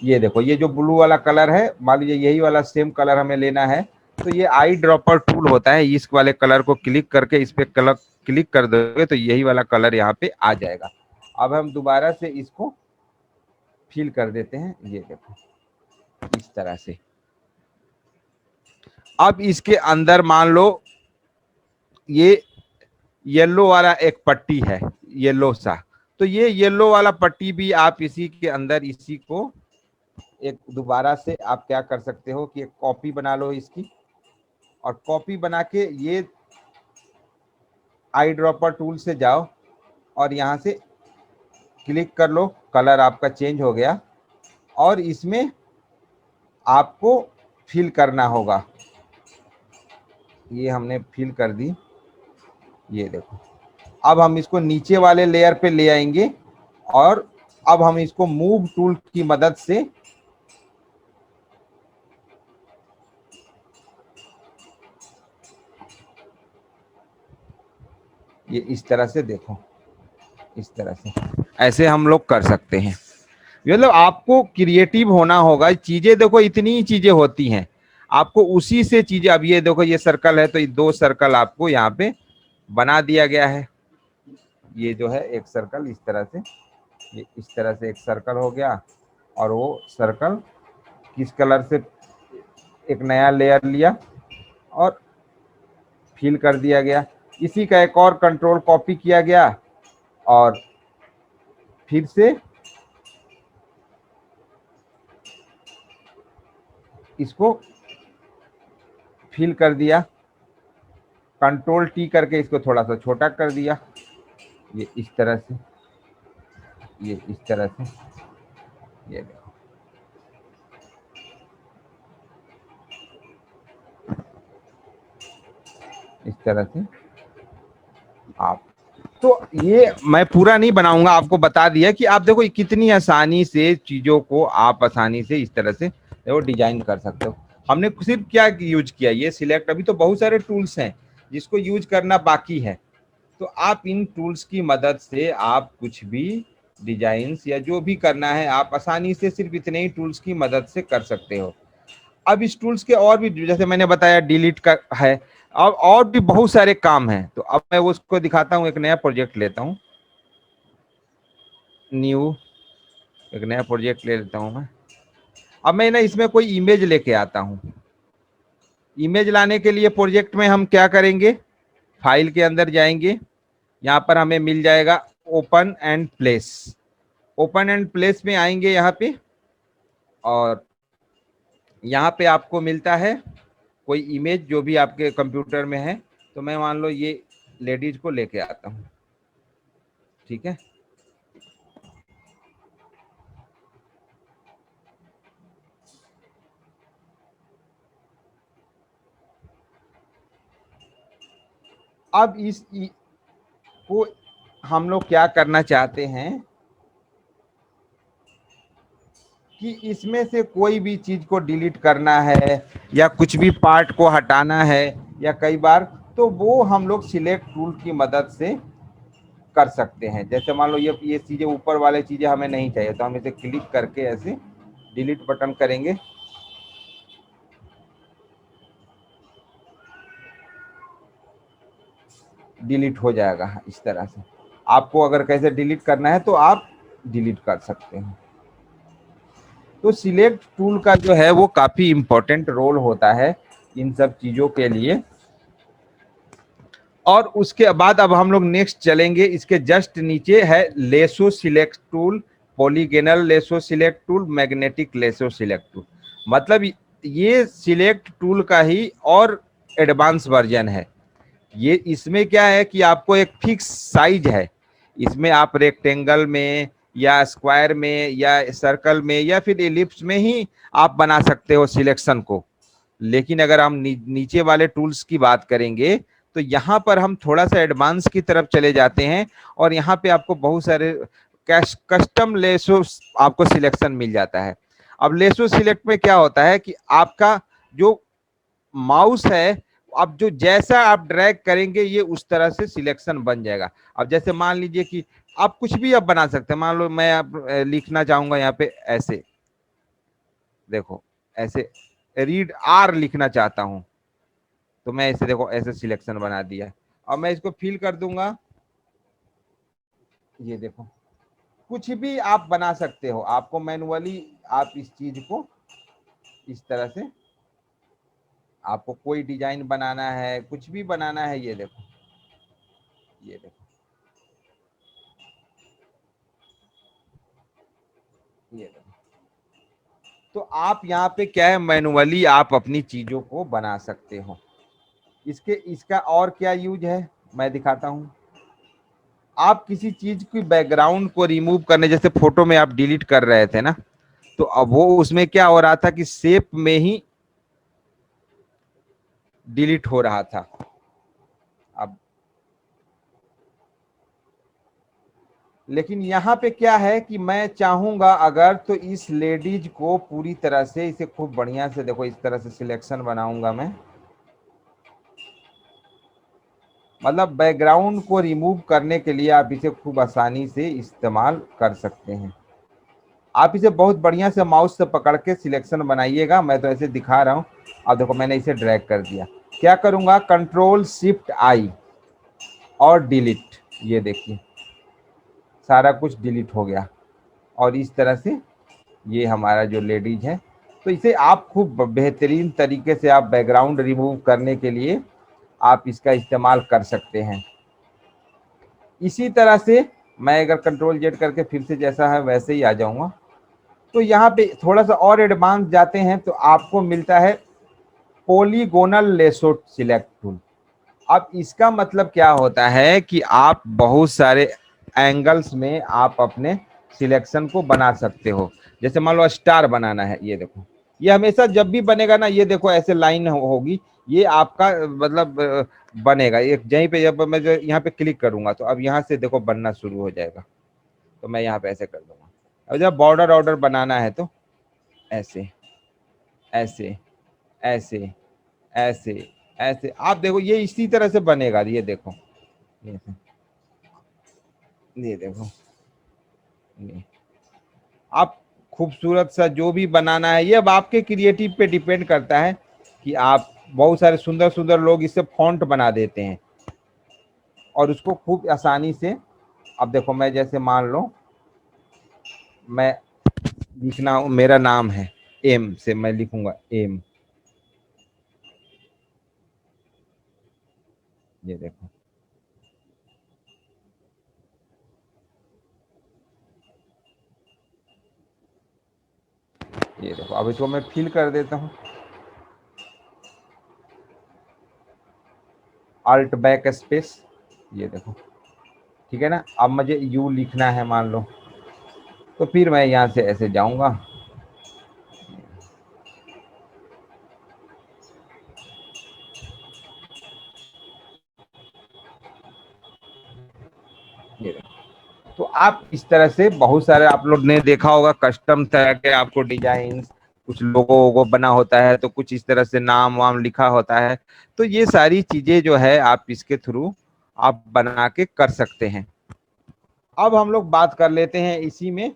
Speaker 1: ये देखो, ये जो ब्लू वाला कलर है, मान लीजिए यही वाला सेम कलर हमें लेना है, तो ये आई ड्रॉपर टूल होता है, इस वाले कलर को क्लिक करके इस पे कलर क्लिक कर दोगे तो यही वाला कलर यहाँ पे आ जाएगा। अब हम दोबारा से इसको फिल कर देते हैं, ये देखो इस तरह से। अब इसके अंदर मान लो ये येलो वाला एक पट्टी है, येलो सा, तो ये येलो वाला पट्टी भी आप इसी के अंदर इसी को एक दोबारा से आप क्या कर सकते हो कि एक कॉपी बना लो इसकी, और कॉपी बना के ये आई ड्रॉपर टूल से जाओ और यहाँ से क्लिक कर लो, कलर आपका चेंज हो गया और इसमें आपको फिल करना होगा। ये हमने फिल कर दी, ये देखो। अब हम इसको नीचे वाले लेयर पे ले आएंगे और अब हम इसको मूव टूल की मदद से ये इस तरह से देखो, इस तरह से ऐसे हम लोग कर सकते हैं। मतलब आपको क्रिएटिव होना होगा। चीजें देखो, इतनी ही चीजें होती हैं, आपको उसी से चीजें। अब ये देखो, ये सर्कल है तो ये 2 सर्कल आपको यहाँ पे बना दिया गया है। ये जो है एक सर्कल इस तरह से, ये इस तरह से एक सर्कल हो गया और वो सर्कल किस कलर से, एक नया लेयर लिया और फिल कर दिया गया। इसी का एक और कंट्रोल कॉपी किया गया और फिर से इसको फिल कर दिया, कंट्रोल टी करके इसको थोड़ा सा छोटा कर दिया, ये इस तरह से, ये इस तरह से, ये देखो। इस तरह से आप, तो ये मैं पूरा नहीं बनाऊंगा, आपको बता दिया कि आप देखो कितनी आसानी से चीजों को आप आसानी से इस तरह से देखो डिजाइन कर सकते हो। हमने सिर्फ क्या यूज किया, ये सिलेक्ट। अभी तो बहुत सारे टूल्स हैं जिसको यूज करना बाकी है, तो आप इन टूल्स की मदद से आप कुछ भी डिजाइन्स या जो भी करना है आप आसानी से सिर्फ इतने ही टूल्स की मदद से कर सकते हो। अब इस टूल्स के और भी, जैसे मैंने बताया डिलीट का है, और भी बहुत सारे काम हैं। तो अब मैं उसको दिखाता हूँ, एक नया प्रोजेक्ट लेता हूँ, न्यू एक नया प्रोजेक्ट ले लेता हूँ मैं। अब मैं ना इसमें कोई इमेज लेके आता हूँ। इमेज लाने के लिए प्रोजेक्ट में हम क्या करेंगे, फाइल के अंदर जाएंगे, यहाँ पर हमें मिल जाएगा open and place. Open and place में आएंगे यहाँ पे और यहाँ पे आपको मिलता है कोई इमेज जो भी आपके कंप्यूटर में है। तो मैं मान लो ये लेडीज को लेके आता हूँ, ठीक है। अब को हम लोग क्या करना चाहते हैं कि इसमें से कोई भी चीज को डिलीट करना है या कुछ भी पार्ट को हटाना है, या कई बार तो वो हम लोग सिलेक्ट टूल की मदद से कर सकते हैं। जैसे मान लो ये चीजें, ऊपर वाले चीजें हमें नहीं चाहिए तो हम इसे क्लिक करके ऐसे डिलीट बटन करेंगे, डिलीट हो जाएगा इस तरह से। आपको अगर कैसे डिलीट करना है तो आप डिलीट कर सकते हैं। तो सिलेक्ट टूल का जो है वो काफी इंपॉर्टेंट रोल होता है इन सब चीजों के लिए। और उसके बाद अब हम लोग नेक्स्ट चलेंगे, इसके जस्ट नीचे है lasso select tool, polygonal lasso select tool, magnetic lasso select tool. मतलब ये सिलेक्ट टूल का ही और एडवांस वर्जन है। ये इसमें क्या है कि आपको एक फिक्स साइज है, इसमें आप रेक्टेंगल में या स्क्वायर में या सर्कल में या फिर एलिप्स में ही आप बना सकते हो सिलेक्शन को। लेकिन अगर हम नीचे वाले टूल्स की बात करेंगे तो यहाँ पर हम थोड़ा सा एडवांस की तरफ चले जाते हैं और यहाँ पे आपको बहुत सारे कस्टम लेसो आपको सिलेक्शन मिल जाता है। अब लेसो सिलेक्ट में क्या होता है कि आपका जो माउस है, अब जो जैसा आप ड्रैग करेंगे ये उस तरह से सिलेक्शन बन जाएगा। अब जैसे मान लीजिए कि आप कुछ भी अब बना सकते हैं। मान लो मैं अब लिखना चाहूंगा यहाँ पे ऐसे, देखो ऐसे रीड आर लिखना चाहता हूं तो मैं ऐसे देखो ऐसे सिलेक्शन बना दिया। अब मैं इसको फिल कर दूंगा, ये देखो कुछ भी आप बना सकते हो। आपको मैनुअली आप इस चीज को इस तरह से, आपको कोई डिजाइन बनाना है, कुछ भी बनाना है, ये देखो, ये देखो, ये देखो। तो आप यहाँ पे क्या है, मैनुअली आप अपनी चीजों को बना सकते हो। इसका और क्या यूज है, मैं दिखाता हूं। आप किसी चीज की बैकग्राउंड को रिमूव करने, जैसे फोटो में आप डिलीट कर रहे थे ना, तो अब वो उसमें क्या हो रहा था कि शेप में ही डिलीट हो रहा था। अब लेकिन यहाँ पे क्या है कि मैं चाहूंगा अगर, तो इस लेडीज को पूरी तरह से, इसे खूब बढ़िया से देखो, इस तरह से सिलेक्शन बनाऊंगा मैं। मतलब बैकग्राउंड को रिमूव करने के लिए आप इसे खूब आसानी से इस्तेमाल कर सकते हैं। आप इसे बहुत बढ़िया से माउस से पकड़ के सिलेक्शन बनाइएगा। मैं तो ऐसे दिखा रहा हूं। अब देखो मैंने इसे ड्रैग कर दिया। क्या करूंगा, कंट्रोल शिफ्ट आई और डिलीट। ये देखिए सारा कुछ डिलीट हो गया। और इस तरह से ये हमारा जो लेडीज है, तो इसे आप खूब बेहतरीन तरीके से आप बैकग्राउंड रिमूव करने के लिए आप इसका इस्तेमाल कर सकते हैं। इसी तरह से मैं अगर कंट्रोल जेड करके फिर से जैसा है वैसे ही आ जाऊंगा, तो यहाँ पे थोड़ा सा और एडवांस जाते हैं तो आपको मिलता है पॉलीगोनल लेसो सिलेक्ट टूल। अब इसका मतलब क्या होता है कि आप बहुत सारे एंगल्स में आप अपने सिलेक्शन को बना सकते हो। जैसे मान लो स्टार बनाना है, ये देखो, ये हमेशा जब भी बनेगा ना, ये देखो ऐसे लाइन होगी, ये आपका मतलब बनेगा एक यहीं पे। जब मैं जो यहाँ पे क्लिक करूंगा तो अब यहाँ से देखो बनना शुरू हो जाएगा। तो मैं यहाँ पे ऐसे कर दूंगा। अब जब बॉर्डर ऑर्डर बनाना है तो ऐसे ऐसे ऐसे ऐसे ऐसे आप देखो, ये इसी तरह से बनेगा। ये देखो, ये ये देखो, ये आप खूबसूरत सा जो भी बनाना है, ये अब आपके क्रिएटिव पे डिपेंड करता है कि आप, बहुत सारे सुंदर सुंदर लोग इससे फॉन्ट बना देते हैं और उसको खूब आसानी से। अब देखो मैं जैसे मान लो मैं लिखना, मेरा नाम है एम से, मैं लिखूंगा एम। ये देखो, ये देखो, अब इसको मैं फिल कर देता हूँ, अल्ट बैक स्पेस। ये देखो, ठीक है ना। अब मुझे यू लिखना है मान लो, तो फिर मैं यहाँ से ऐसे जाऊंगा। ये देखो, तो आप इस तरह से बहुत सारे, आप लोग ने देखा होगा कस्टम तरह के आपको डिजाइन, कुछ लोगों को बना होता है, तो कुछ इस तरह से नाम वाम लिखा होता है। तो ये सारी चीजें जो है आप इसके थ्रू आप बना के कर सकते हैं। अब हम लोग बात कर लेते हैं इसी में,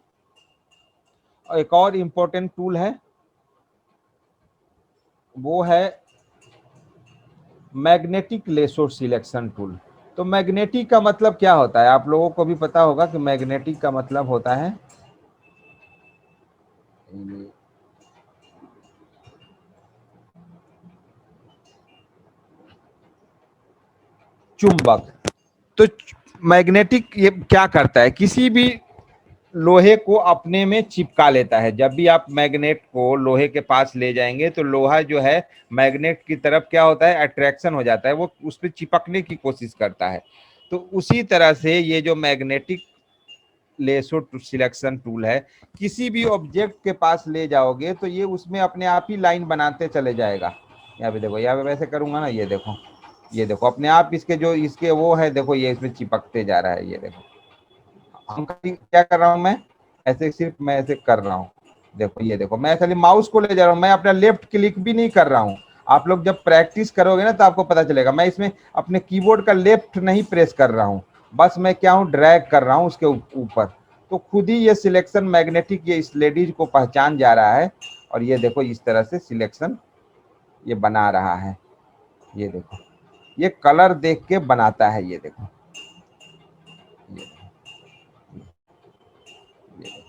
Speaker 1: एक और इम्पोर्टेंट टूल है, वो है मैग्नेटिक लेसो सिलेक्शन टूल। तो मैग्नेटिक का मतलब क्या होता है, आप लोगों को भी पता होगा कि मैग्नेटिक का मतलब होता है चुंबक। तो मैग्नेटिक ये क्या करता है, किसी भी लोहे को अपने में चिपका लेता है। जब भी आप मैग्नेट को लोहे के पास ले जाएंगे तो लोहा जो है मैग्नेट की तरफ क्या होता है, अट्रैक्शन हो जाता है, वो उस पर चिपकने की कोशिश करता है। तो उसी तरह से ये जो मैग्नेटिक लेसो सिलेक्शन टूल है, किसी भी ऑब्जेक्ट के पास ले जाओगे तो ये उसमें अपने आप ही लाइन बनाते चले जाएगा। यहाँ पे देखो, यहाँ पे वैसे करूंगा ना, ये देखो, ये देखो अपने आप इसके जो इसके वो है, देखो ये इसमें चिपकते जा रहा है। ये देखो, हम क्या कर रहा हूँ मैं, ऐसे सिर्फ मैं ऐसे कर रहा हूँ। देखो, ये देखो, मैं खाली माउस को ले जा रहा हूँ, मैं अपना लेफ्ट क्लिक भी नहीं कर रहा हूँ। आप लोग जब प्रैक्टिस करोगे ना तो आपको पता चलेगा, मैं इसमें अपने कीबोर्ड का लेफ्ट नहीं प्रेस कर रहा हूँ, बस मैं क्या हूँ, ड्रैग कर रहा हूँ उसके ऊपर। तो खुद ही ये सिलेक्शन मैग्नेटिक ये इस लेडीज को पहचान जा रहा है और ये देखो इस तरह से सिलेक्शन ये बना रहा है। ये देखो, ये कलर देख के बनाता है। ये देखो, ये, ये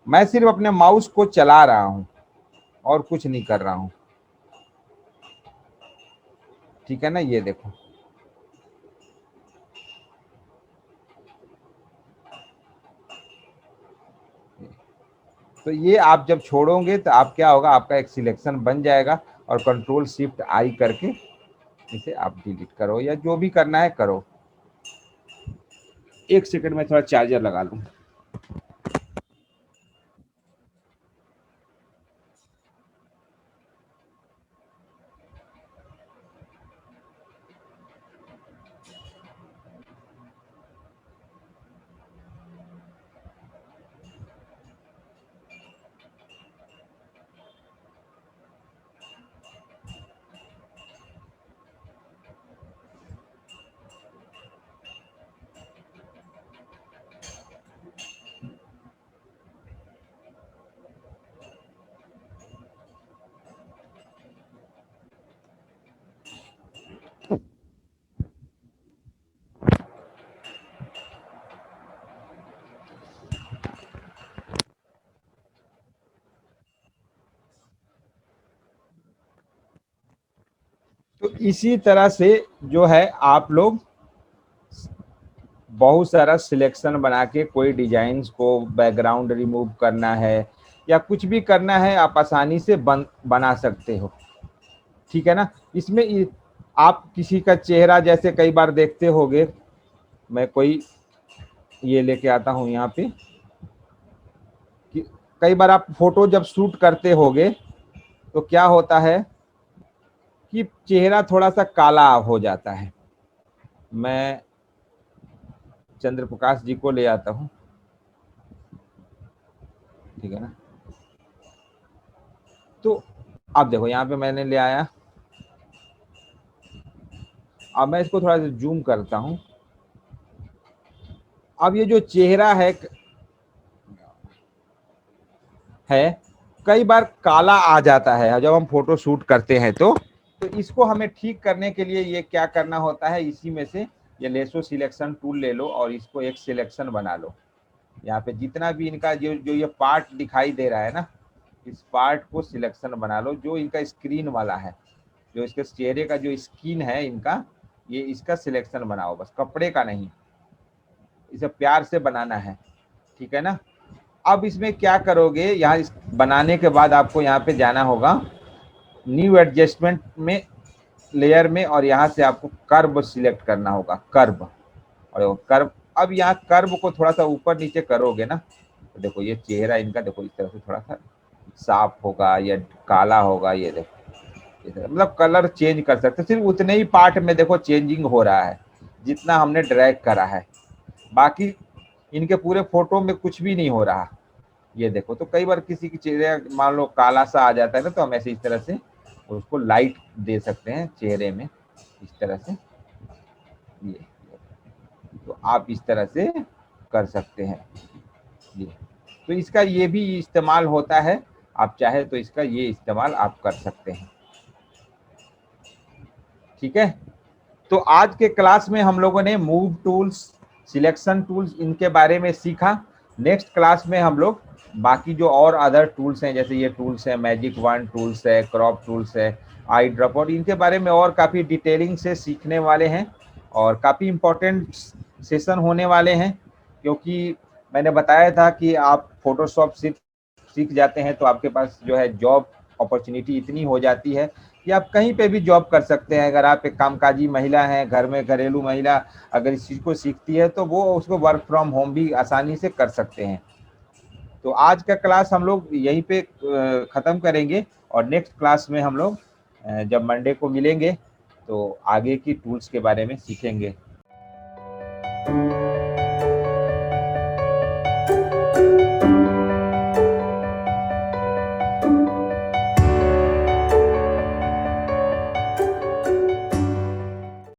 Speaker 1: मैं सिर्फ अपने माउस को चला रहा हूं और कुछ नहीं कर रहा हूं। ठीक है ना, ये देखो, तो ये आप जब छोड़ोगे तो आप क्या होगा, आपका एक सिलेक्शन बन जाएगा और कंट्रोल शिफ्ट आई करके इसे आप डिलीट करो या जो भी करना है करो। 1 सेकंड में थोड़ा चार्जर लगा लूं। तो इसी तरह से जो है आप लोग बहुत सारा सिलेक्शन बना के कोई डिजाइन्स को बैकग्राउंड रिमूव करना है या कुछ भी करना है आप आसानी से बना सकते हो। ठीक है ना। इसमें आप किसी का चेहरा जैसे कई बार देखते होगे, मैं कोई ये लेके आता हूं यहाँ पे कि कई बार आप फोटो जब शूट करते होगे तो क्या होता है कि चेहरा थोड़ा सा काला हो जाता है। मैं चंद्र प्रकाश जी को ले आता हूं, ठीक है ना। तो आप देखो यहाँ पे मैंने ले आया, अब मैं इसको थोड़ा सा जूम करता हूं। अब ये जो चेहरा है कई बार काला आ जाता है जब हम फोटो शूट करते हैं। तो इसको हमें ठीक करने के लिए ये क्या करना होता है, इसी में से ये लेसो सिलेक्शन टूल ले लो और इसको एक सिलेक्शन बना लो। यहाँ पे जितना भी इनका जो जो ये पार्ट दिखाई दे रहा है ना, इस पार्ट को सिलेक्शन बना लो जो इनका स्क्रीन वाला है, जो इसके चेहरे का जो स्किन है इनका, ये इसका सिलेक्शन बनाओ बस, कपड़े का नहीं। इसे प्यार से बनाना है, ठीक है ना। अब इसमें क्या करोगे, यहाँ बनाने के बाद आपको यहाँ पे जाना होगा न्यू एडजस्टमेंट में, लेयर में, और यहाँ से आपको कर्व सिलेक्ट करना होगा, कर्व। और कर्व, अब यहाँ कर्व को थोड़ा सा ऊपर नीचे करोगे ना तो देखो ये चेहरा इनका देखो इस तरह से थोड़ा सा साफ होगा या काला होगा। ये देखो मतलब कलर चेंज कर सकते, सिर्फ उतने ही पार्ट में देखो चेंजिंग हो रहा है जितना हमने ड्रैग करा है, बाकी इनके पूरे फोटो में कुछ भी नहीं हो रहा। ये देखो, तो कई बार किसी की चेहरे मान लो काला सा आ जाता है ना, तो हम ऐसे इस तरह से उसको लाइट दे सकते हैं चेहरे में, इस तरह से। ये तो आप इस तरह से कर सकते हैं। ये तो इसका ये भी इस्तेमाल होता है, आप चाहे तो इसका ये इस्तेमाल आप कर सकते हैं। ठीक है। तो आज के क्लास में हम लोगों ने मूव टूल्स, सिलेक्शन टूल्स, इनके बारे में सीखा। नेक्स्ट क्लास में हम लोग बाकी जो और अदर टूल्स हैं, जैसे ये टूल्स है, मैजिक वन टूल्स है, क्रॉप टूल्स है, आई ड्रॉप, और इनके बारे में और काफ़ी डिटेलिंग से सीखने वाले हैं और काफ़ी इम्पोर्टेंट सेशन होने वाले हैं। क्योंकि मैंने बताया था कि आप फोटोशॉप सिर्फ सीख जाते हैं तो आपके पास जो है जॉब अपॉर्चुनिटी इतनी हो जाती है कि आप कहीं पे भी जॉब कर सकते हैं। अगर आप एक कामकाजी महिला हैं, घर में घरेलू महिला अगर इस चीज़ को सीखती है तो वो उसको वर्क फ्रॉम होम भी आसानी से कर सकते हैं। तो आज का क्लास हम लोग यहीं पे ख़त्म करेंगे और नेक्स्ट क्लास में हम लोग जब मंडे को मिलेंगे तो आगे की टूल्स के बारे में सीखेंगे।